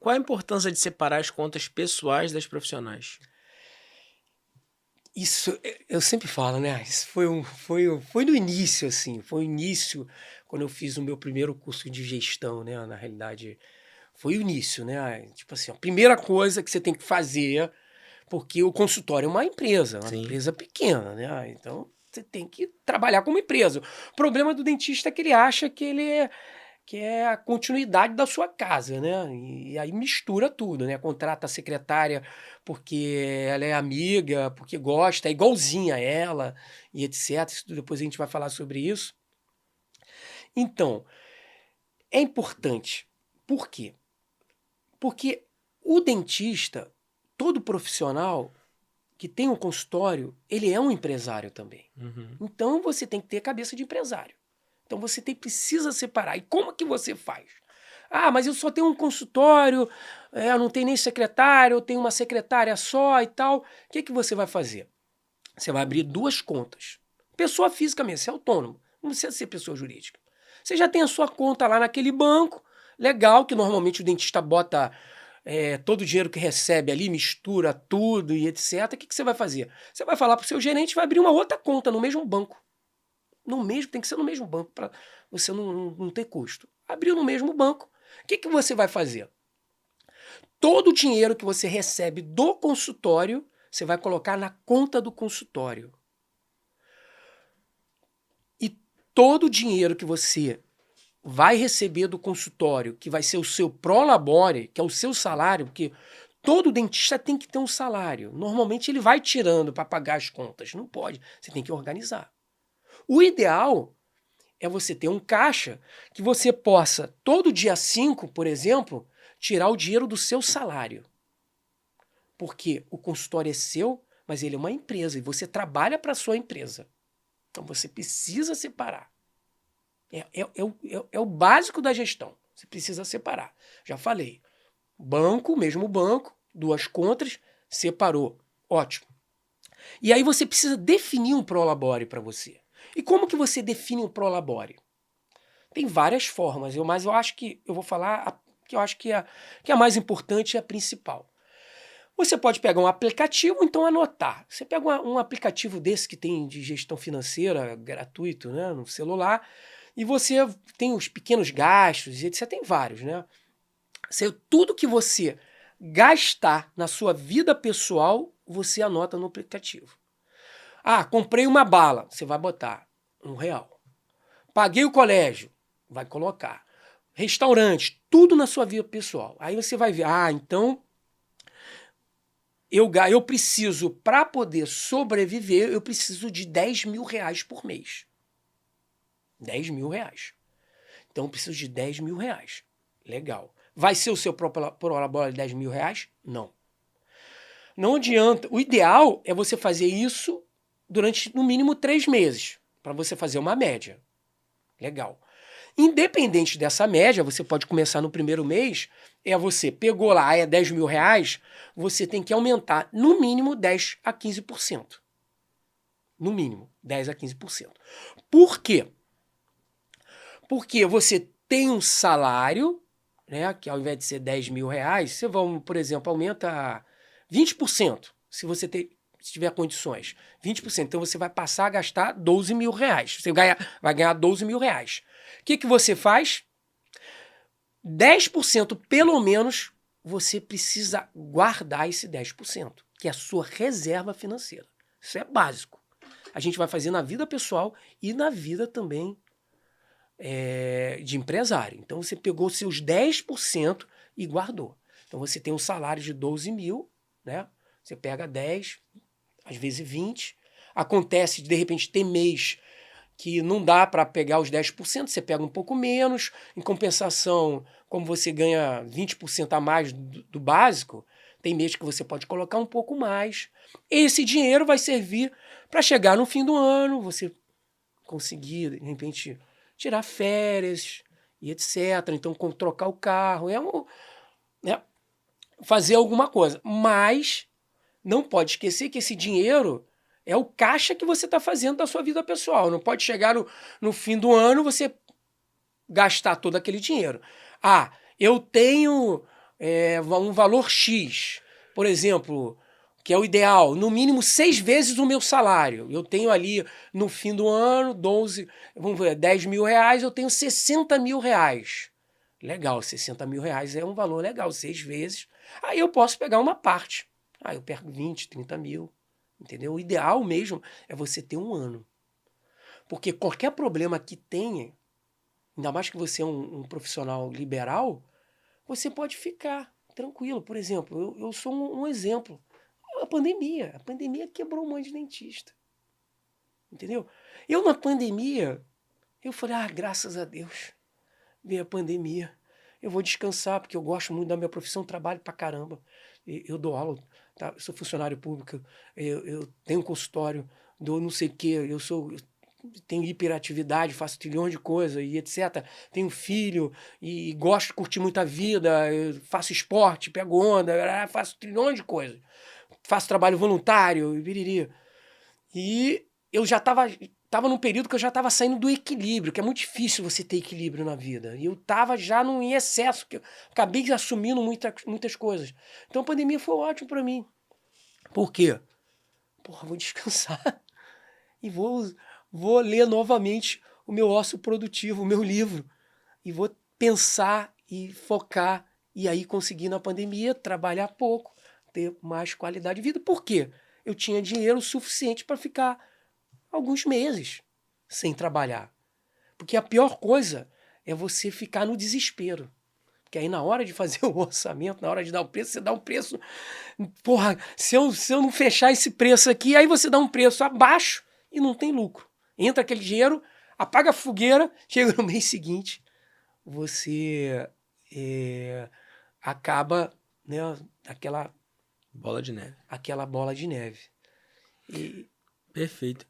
Qual a importância de separar as contas pessoais das profissionais? Isso, eu sempre falo, né? Isso foi no início, assim, foi o início, quando eu fiz o meu primeiro curso de gestão, né? Na realidade, foi o início, né? Tipo assim, a primeira coisa que você tem que fazer, porque o consultório é uma Sim. empresa pequena, né? Então, você tem que trabalhar como empresa. O problema do dentista é que ele acha que é a continuidade da sua casa, né? E aí mistura tudo, né? Contrata a secretária porque ela é amiga, porque gosta, é igualzinha a ela, e etc. Depois a gente vai falar sobre isso. Então, é importante. Por quê? Porque o dentista, todo profissional que tem um consultório, ele é um empresário também. Uhum. Então você tem que ter cabeça de empresário. Então precisa separar. E como que você faz? Ah, mas eu só tenho um consultório, eu não tenho nem secretário, eu tenho uma secretária só e tal. O que você vai fazer? Você vai abrir duas contas. Pessoa física mesmo, você é autônomo, não precisa ser pessoa jurídica. Você já tem a sua conta lá naquele banco, legal, que normalmente o dentista bota todo o dinheiro que recebe ali, mistura tudo e etc. O que você vai fazer? Você vai falar para o seu gerente e vai abrir uma outra conta no mesmo banco. No mesmo, tem que ser no mesmo banco para você não ter custo. Abriu no mesmo banco. O que você vai fazer? Todo o dinheiro que você recebe do consultório, você vai colocar na conta do consultório. E todo o dinheiro que você vai receber do consultório, que vai ser o seu prolabore, que é o seu salário, porque todo dentista tem que ter um salário. Normalmente ele vai tirando para pagar as contas. Não pode. Você tem que organizar. O ideal é você ter um caixa que você possa, todo dia 5, por exemplo, tirar o dinheiro do seu salário. Porque o consultório é seu, mas ele é uma empresa e você trabalha para a sua empresa. Então você precisa separar. É o básico da gestão. Você precisa separar. Já falei. Banco, mesmo banco, duas contas, separou. Ótimo. E aí você precisa definir um prolabore para você. E como que você define um prolabore? Tem várias formas, mas eu acho que eu vou falar que eu acho que a mais importante é a principal. Você pode pegar um aplicativo, então anotar. Você pega um aplicativo desse que tem de gestão financeira gratuito, né, no celular, e você tem os pequenos gastos, etc. Tem vários, né? Tudo que você gastar na sua vida pessoal, você anota no aplicativo. Ah, comprei uma bala, você vai botar R$ 1. Paguei o colégio, vai colocar. Restaurante, tudo na sua vida pessoal. Aí você vai ver, então eu preciso, para poder sobreviver, eu preciso de R$ 10.000 por mês. R$ 10.000. Então eu preciso de R$ 10.000. Legal. Vai ser o seu prolabore de R$ 10.000? Não. Não adianta. O ideal é você fazer isso durante, no mínimo, 3 meses, para você fazer uma média. Legal. Independente dessa média, você pode começar no primeiro mês, você pegou lá, R$ 10.000, você tem que aumentar no mínimo 10 a 15%. No mínimo, 10 a 15%. Por quê? Porque você tem um salário, né, que ao invés de ser R$ 10.000, você vai, por exemplo, aumenta 20%, se você se tiver condições. 20%. Então você vai passar a gastar R$ 12.000. Você vai ganhar R$ 12.000. O que você faz? 10% pelo menos você precisa guardar esse 10%, que é a sua reserva financeira. Isso é básico. A gente vai fazer na vida pessoal e na vida também de empresário. Então você pegou seus 10% e guardou. Então você tem um salário de 12.000, né? Você pega 10, às vezes 20. Acontece de repente ter mês que não dá para pegar os 10%, você pega um pouco menos. Em compensação, como você ganha 20% a mais do básico, tem mês que você pode colocar um pouco mais. Esse dinheiro vai servir para chegar no fim do ano, você conseguir, de repente, tirar férias e etc. Então, trocar o carro, né, fazer alguma coisa. Mas não pode esquecer que esse dinheiro é o caixa que você está fazendo da sua vida pessoal. Não pode chegar no fim do ano você gastar todo aquele dinheiro. Ah, eu tenho um valor X, por exemplo, que é o ideal, no mínimo 6 vezes o meu salário. Eu tenho ali, no fim do ano, 10 mil reais, eu tenho 60 mil reais. Legal, 60 mil reais é um valor legal, 6 vezes. Aí eu posso pegar uma parte. Aí eu pego 20, 30 mil, entendeu? O ideal mesmo é você ter um ano. Porque qualquer problema que tenha, ainda mais que você é um profissional liberal, você pode ficar tranquilo. Por exemplo, eu sou um exemplo. A pandemia quebrou um monte de dentista. Entendeu? Eu na pandemia, eu falei, graças a Deus, veio a pandemia. Eu vou descansar, porque eu gosto muito da minha profissão, trabalho pra caramba. Eu dou aula, tá? Eu sou funcionário público, eu tenho um consultório, dou não sei o quê, eu tenho hiperatividade, faço trilhões de coisas e etc. Tenho filho e gosto de curtir muita vida, eu faço esporte, pego onda, faço trilhões de coisas. Faço trabalho voluntário, biriri. E eu já tava num período que eu já estava saindo do equilíbrio, que é muito difícil você ter equilíbrio na vida. E eu estava já em excesso, que eu acabei assumindo muitas coisas. Então a pandemia foi ótimo para mim. Por quê? Porra, vou descansar e vou ler novamente o meu ócio produtivo, o meu livro. E vou pensar e focar. E aí conseguir na pandemia trabalhar pouco, ter mais qualidade de vida. Por quê? Eu tinha dinheiro suficiente para ficar alguns meses sem trabalhar. Porque a pior coisa é você ficar no desespero. Porque aí na hora de fazer o orçamento, na hora de dar o preço, você dá um preço... Porra, se eu não fechar esse preço aqui, aí você dá um preço abaixo e não tem lucro. Entra aquele dinheiro, apaga a fogueira, chega no mês seguinte, você acaba, né, Bola de neve. aquela bola de neve. E Perfeito.